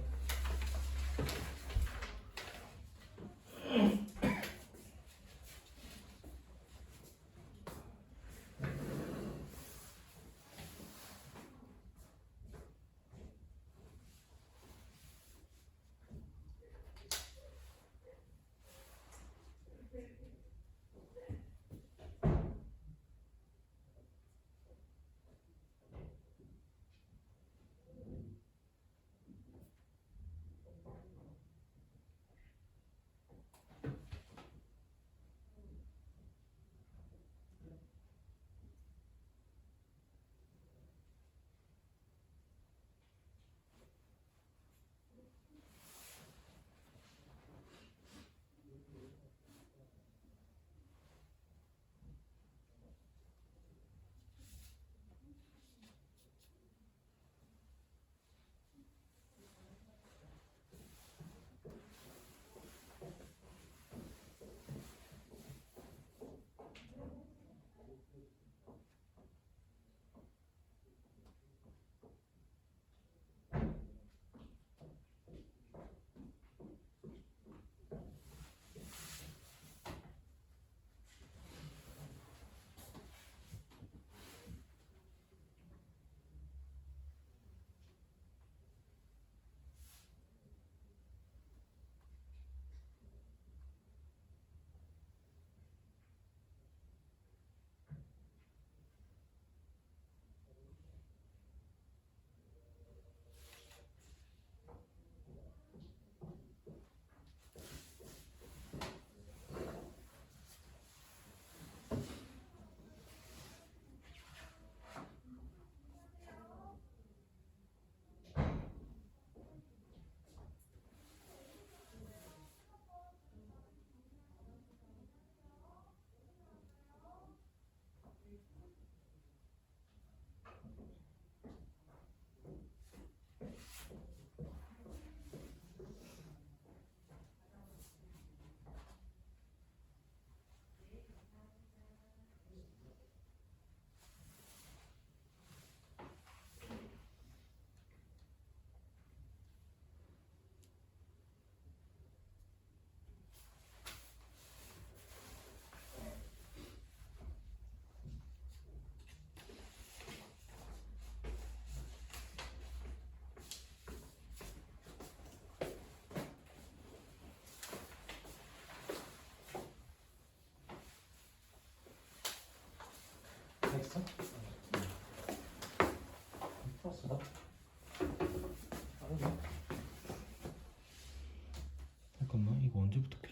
됐어?